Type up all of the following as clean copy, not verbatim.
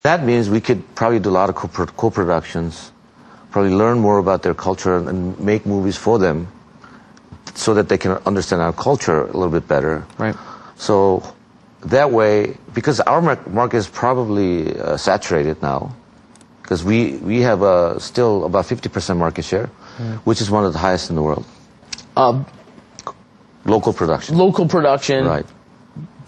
that means we could probably do a lot of co-productions, probably learn more about their culture and make movies for them so that they can understand our culture a little bit better. Right. So that way, because our market is probably saturated now, because we have still about 50% market share, which is one of the highest in the world. Local production. Local production. Right.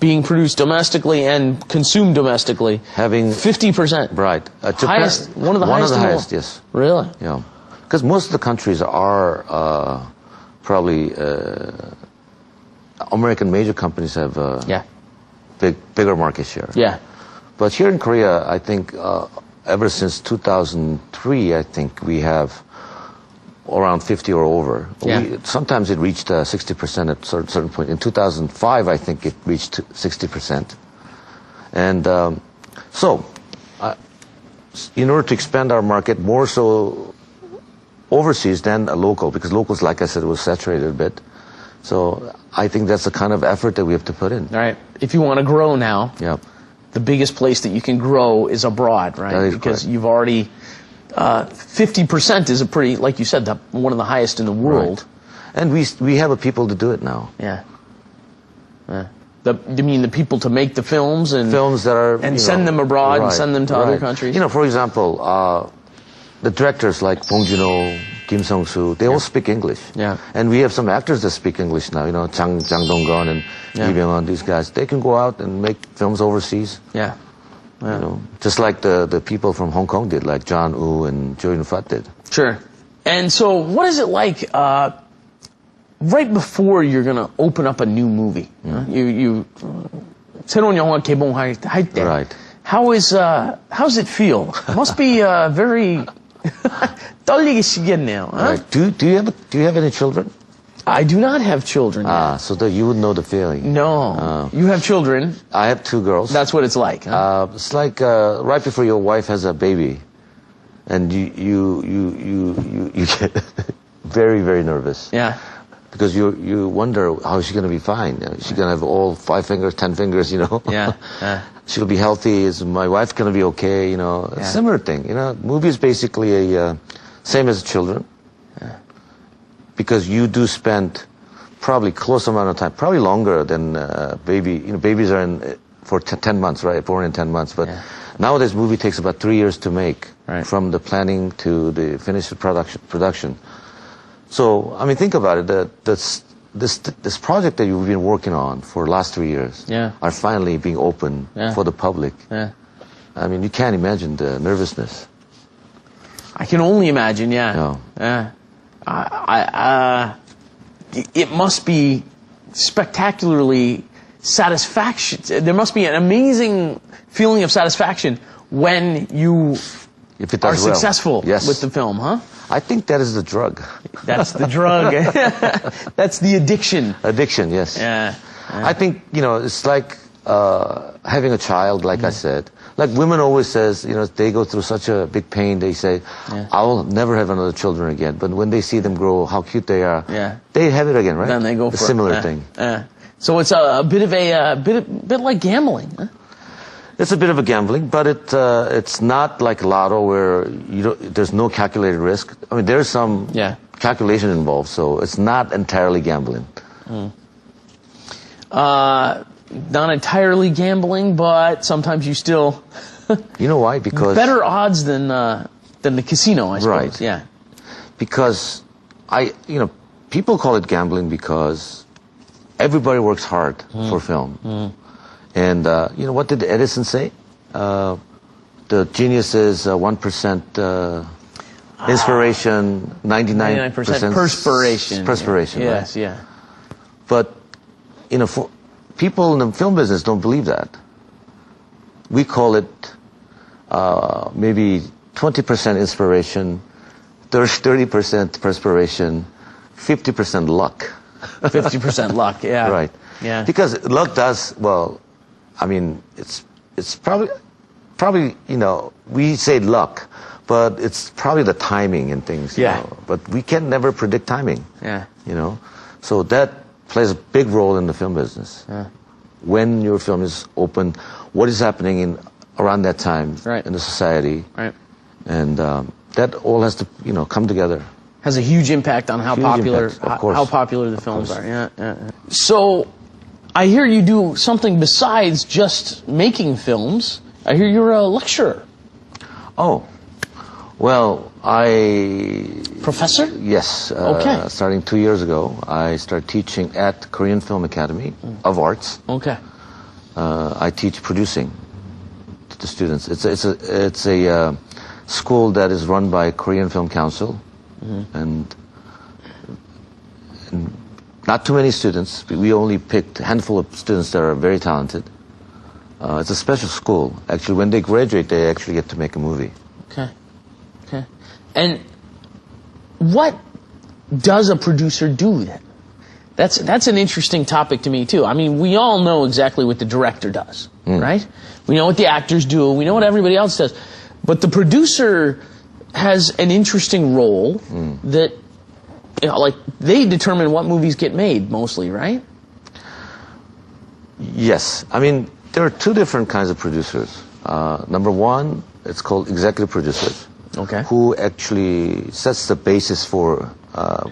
Being produced domestically and consumed domestically. Having 50%. Right. Highest, one of the highest in the world. Yes. Really? Yeah. Because most of the countries are probably American major companies have bigger market share. Yeah. But here in Korea, I think ever since 2003, I think we have around 50 or over. Yeah. Sometimes it reached 60% at a certain point. In 2005, I think it reached 60%. And so, in order to expand our market more so overseas than local, because locals, like I said, was saturated a bit. So I think that's the kind of effort that we have to put in. All right. If you want to grow now, yeah, the biggest place that you can grow is abroad, right? That is because correct. you've already 50% is a pretty, like you said, one of the highest in the world. Right. And we have a people to do it now. Yeah. You mean the people to make the films and films that are and send them abroad and send them to other countries? You know, for example, the directors like Bong Joon-ho, Kim Sung-soo, they all speak English. Yeah. And we have some actors that speak English now. You know, Jang Dong-gun and Lee Byung-hun, these guys. They can go out and make films overseas. Yeah. You know, just like the people from Hong Kong did, like John Woo and Jo Yun-fat did. Sure. And so, what is it like right before you're going to open up a new movie? You 새로운 영화 개봉할 때. Right. How's it feel? It must be very 떨리시겠네요. Huh? Right. Do you have any children? I do not have children yet. So that you would know the feeling. No. You have children. I have 2 girls. That's what it's like. Huh? It's like right before your wife has a baby, and you get very, very nervous. Yeah. Because you wonder how is she going to be fine. Is she going to have all 5 fingers, 10 fingers? You know. Yeah. She'll be healthy. Is my wife going to be okay? You know. Yeah. Similar thing. You know, movie is basically a same as children. Because you do spend probably close amount of time, probably longer than baby. You know, babies are in for 10 months, right? Born in 10 months. But nowadays, movie takes about 3 years to make, from the planning to the finished production. So, I mean, think about it. This project that you've been working on for the last 3 years are finally being open for the public. Yeah. I mean, you can't imagine the nervousness. I can only imagine. Yeah. No. Yeah. It must be spectacularly satisfaction. There must be an amazing feeling of satisfaction when you are successful with the film, huh? I think that is the drug. That's the drug. That's the addiction. Addiction, yes. Yeah. I think, you know, it's like having a child, like I said. Like women always says, you know, they go through such a big pain, they say, I will never have another children again. But when they see them grow, how cute they are, they have it again, right? Then they go for a similar thing. So it's a bit of a bit like gambling, huh? It's a bit of a gambling, but it's not like lotto where there's no calculated risk. I mean, there's some calculation involved, so it's not entirely gambling. Not entirely gambling, but sometimes you still. You know why? Because better odds than the casino, I suppose. Right. Yeah. Because people call it gambling because everybody works hard for film. And what did Edison say? The genius is 1% inspiration, 99% perspiration. Perspiration. Yes. Right? Yeah. But people in the film business don't believe that. We call it maybe 20% inspiration, 30% perspiration, 50% luck. 50% luck, yeah. Right. Yeah. Because luck does, well, I mean, it's probably, we say luck, but it's probably the timing and things. You know? But we can never predict timing. Yeah. So that plays a big role in the film business. When your film is open, what is happening around that time in the society. Right. And that all has to, come together. Has a huge impact on how popular the films are. Yeah. So, I hear you do something besides just making films. I hear you're a lecturer. Oh, well, Professor? Yes. Okay. Starting 2 years ago, I started teaching at Korean Film Academy of Arts. Okay. I teach producing to the students. It's a school that is run by Korean Film Council, and not too many students. We only picked a handful of students that are very talented. It's a special school. Actually, when they graduate, they actually get to make a movie. Okay. And what does a producer do then? That's an interesting topic to me too. I mean, we all know exactly what the director does, right? We know what the actors do. We know what everybody else does. But the producer has an interesting role that, like, they determine what movies get made mostly, right? Yes. I mean, there are two different kinds of producers. Number one, it's called executive producers. Okay. Who actually sets the basis for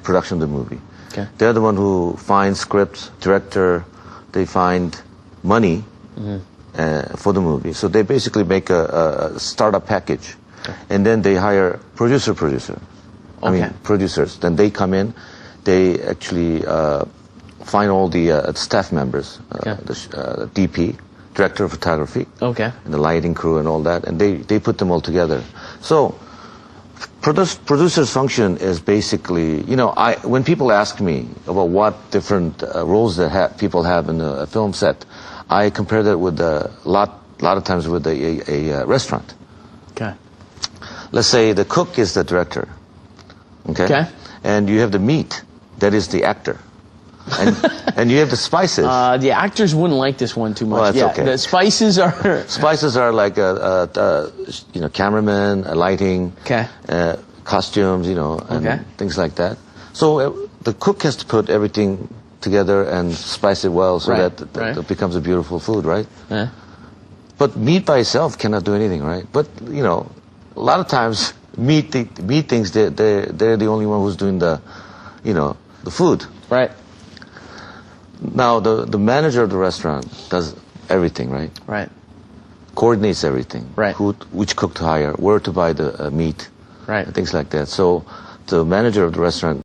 production of the movie. Okay. They're the one who finds scripts, director, they find money for the movie. So they basically make a startup package. Okay. And then they hire producers. Then they come in, they actually find all the staff members, the DP, director of photography, and the lighting crew and all that, and they put them all together. So producer's function is basically, when people ask me about what different roles that people have in a film set, I compare that with a lot of times with a restaurant. Okay. Let's say the cook is the director. Okay. And you have the meat, that is the actor. And you have the spices. The actors wouldn't like this one too much. Well, that's okay. The spices are... Spices are like, cameraman, lighting, costumes, and things like that. So the cook has to put everything together and spice it well so that it becomes a beautiful food, right? Yeah. But meat by itself cannot do anything, right? But, a lot of times meat things, they're the only one who's doing the food. Right. Now, the manager of the restaurant does everything, right? Right. Coordinates everything. Right. Which cook to hire, where to buy the meat. Right. And things like that. So the manager of the restaurant